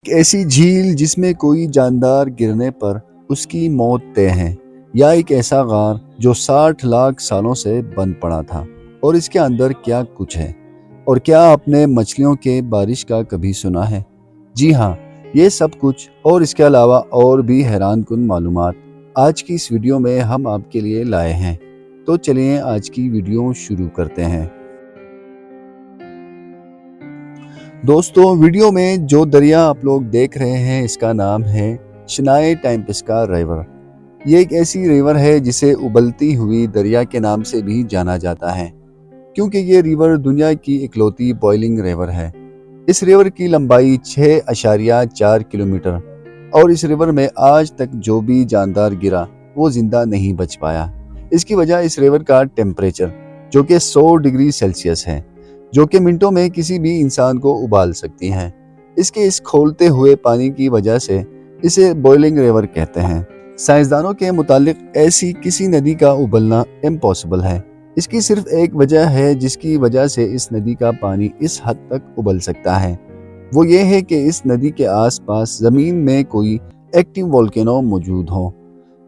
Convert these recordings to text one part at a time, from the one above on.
ایک ایسی جھیل جس میں کوئی جاندار گرنے پر اس کی موت طے ہے، یا ایک ایسا غار جو 60 لاکھ سالوں سے بند پڑا تھا، اور اس کے اندر کیا کچھ ہے؟ اور کیا آپ نے مچھلیوں کے بارش کا کبھی سنا ہے؟ جی ہاں، یہ سب کچھ اور اس کے علاوہ اور بھی حیران کن معلومات آج کی اس ویڈیو میں ہم آپ کے لیے لائے ہیں۔ تو چلیے آج کی ویڈیو شروع کرتے ہیں۔ دوستو، ویڈیو میں جو دریا آپ لوگ دیکھ رہے ہیں اس کا نام ہے شنائی ٹائمپسکا ریور۔ یہ ایک ایسی ریور ہے جسے ابلتی ہوئی دریا کے نام سے بھی جانا جاتا ہے، کیونکہ یہ ریور دنیا کی اکلوتی بوائلنگ ریور ہے۔ اس ریور کی لمبائی 6.4 کلومیٹر، اور اس ریور میں آج تک جو بھی جاندار گرا وہ زندہ نہیں بچ پایا۔ اس کی وجہ اس ریور کا ٹیمپریچر جو کہ 100 ڈگری سیلسیس ہے، جو کہ منٹوں میں کسی بھی انسان کو ابال سکتی ہیں۔ اس کھولتے ہوئے پانی کی وجہ سے اسے بوائلنگ ریور کہتے ہیں۔ سائنسدانوں کے مطابق ایسی کسی ندی کا ابلنا امپاسبل ہے۔ اس کی صرف ایک وجہ ہے جس کی وجہ سے اس ندی کا پانی اس حد تک ابل سکتا ہے، وہ یہ ہے کہ اس ندی کے آس پاس زمین میں کوئی ایکٹیو والکینو موجود ہو۔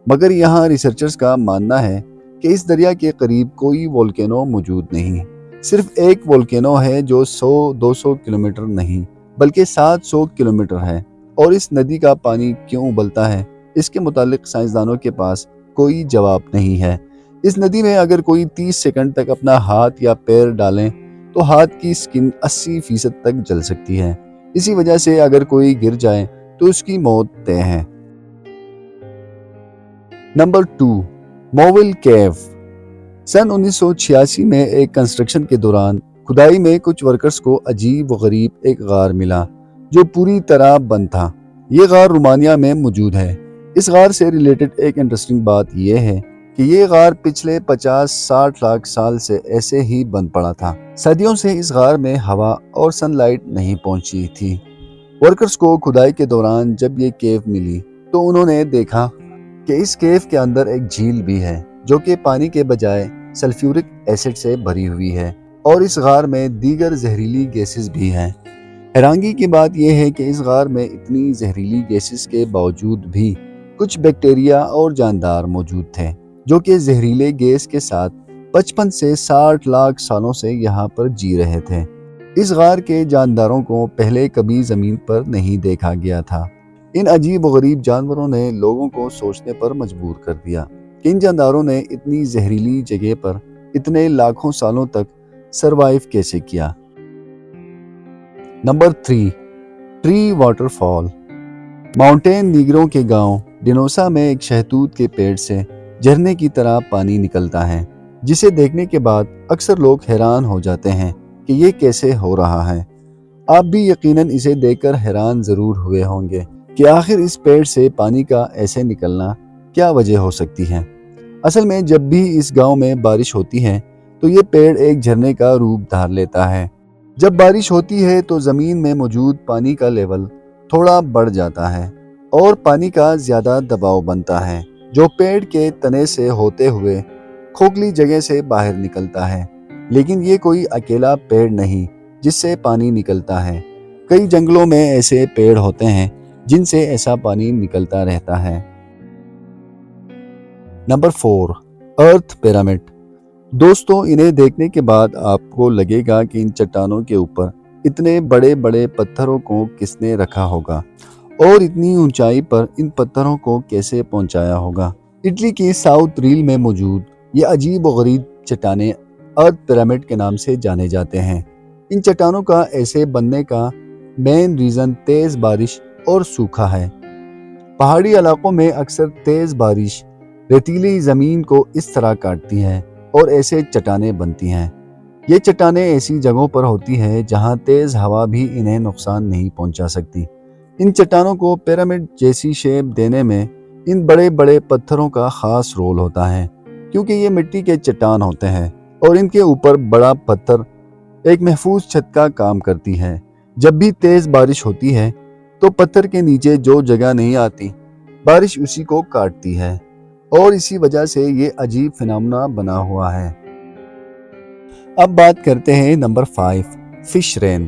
مگر یہاں ریسرچرز کا ماننا ہے کہ اس دریا کے قریب کوئی والکینو موجود نہیں۔ صرف ایک والکینو ہے جو 100-200 کلومیٹر نہیں بلکہ 700 کلومیٹر ہے، اور اس ندی کا پانی کیوں ابلتا ہے اس کے متعلق سائنسدانوں کے پاس کوئی جواب نہیں ہے۔ اس ندی میں اگر کوئی 30 سیکنڈ تک اپنا ہاتھ یا پیر ڈالیں تو ہاتھ کی سکن 80% تک جل سکتی ہے۔ اسی وجہ سے اگر کوئی گر جائے تو اس کی موت طے ہے۔ نمبر 2، موول کیو۔ سن 1986 میں ایک کنسٹرکشن کے دوران کھدائی میں کچھ ورکرز کو عجیب و غریب ایک غار ملا جو پوری طرح بند تھا۔ یہ غار رومانیہ میں موجود ہے۔ اس غار سے ریلیٹڈ ایک انٹرسٹنگ بات یہ ہے کہ یہ غار پچھلے 50-60 لاکھ سال سے ایسے ہی بند پڑا تھا۔ صدیوں سے اس غار میں ہوا اور سن لائٹ نہیں پہنچی تھی۔ ورکرز کو کھدائی کے دوران جب یہ کیو ملی تو انہوں نے دیکھا کہ اس کیو کے اندر ایک جھیل بھی ہے جو کہ پانی کے بجائے سلفیورک ایسڈ سے بھری ہوئی ہے، اور اس غار میں دیگر زہریلی گیسز بھی ہیں۔ حیرانگی کی بات یہ ہے کہ اس غار میں اتنی زہریلی گیسز کے باوجود بھی کچھ بیکٹیریا اور جاندار موجود تھے جو کہ زہریلے گیس کے ساتھ 55 سے 60 لاکھ سالوں سے یہاں پر جی رہے تھے۔ اس غار کے جانداروں کو پہلے کبھی زمین پر نہیں دیکھا گیا تھا۔ ان عجیب و غریب جانوروں نے لوگوں کو سوچنے پر مجبور کر دیا کہ ان جانداروں نے اتنی زہریلی جگہ پر اتنے لاکھوں سالوں تک سروائیو کیسے کیا۔ Number 3، tree water fall. Mountain negro کے گاؤں ڈینوسا میں ایک شہتوت کے پیڑ سے جھرنے کی طرح پانی نکلتا ہے، جسے دیکھنے کے بعد اکثر لوگ حیران ہو جاتے ہیں کہ یہ کیسے ہو رہا ہے۔ آپ بھی یقیناً اسے دیکھ کر حیران ضرور ہوئے ہوں گے کہ آخر اس پیڑ سے پانی کا ایسے نکلنا کیا وجہ ہو سکتی ہے۔ اصل میں جب بھی اس گاؤں میں بارش ہوتی ہے تو یہ پیڑ ایک جھرنے کا روپ دھار لیتا ہے۔ جب بارش ہوتی ہے تو زمین میں موجود پانی کا لیول تھوڑا بڑھ جاتا ہے اور پانی کا زیادہ دباؤ بنتا ہے، جو پیڑ کے تنے سے ہوتے ہوئے کھوکھلی جگہ سے باہر نکلتا ہے۔ لیکن یہ کوئی اکیلا پیڑ نہیں جس سے پانی نکلتا ہے۔ کئی جنگلوں میں ایسے پیڑ ہوتے ہیں جن سے ایسا پانی نکلتا رہتا ہے۔ نمبر 4، ارتھ پیرامڈ۔ دوستو، انہیں دیکھنے کے بعد آپ کو لگے گا کہ ان چٹانوں کے اوپر اتنے بڑے بڑے پتھروں کو کس نے رکھا ہوگا اور اتنی اونچائی پر ان پتھروں کو کیسے پہنچایا ہوگا۔ اٹلی کی ساؤتھ ریل میں موجود یہ عجیب و غریب چٹانیں ارتھ پیرامڈ کے نام سے جانے جاتے ہیں۔ ان چٹانوں کا ایسے بننے کا مین ریزن تیز بارش اور سوکھا ہے۔ پہاڑی علاقوں میں اکثر تیز بارش ریتیلی زمین کو اس طرح کاٹتی ہے اور ایسے چٹانیں بنتی ہیں۔ یہ چٹانیں ایسی جگہوں پر ہوتی ہیں جہاں تیز ہوا بھی انہیں نقصان نہیں پہنچا سکتی۔ ان چٹانوں کو پیرامڈ جیسی شیپ دینے میں ان بڑے بڑے پتھروں کا خاص رول ہوتا ہے، کیونکہ یہ مٹی کے چٹان ہوتے ہیں اور ان کے اوپر بڑا پتھر ایک محفوظ چھت کا کام کرتی ہے۔ جب بھی تیز بارش ہوتی ہے تو پتھر کے نیچے جو جگہ نہیں آتی، بارش اسی کو کاٹتی ہے، اور اسی وجہ سے یہ عجیب فنامنا بنا ہوا ہے۔ اب بات کرتے ہیں نمبر 5، فش رین۔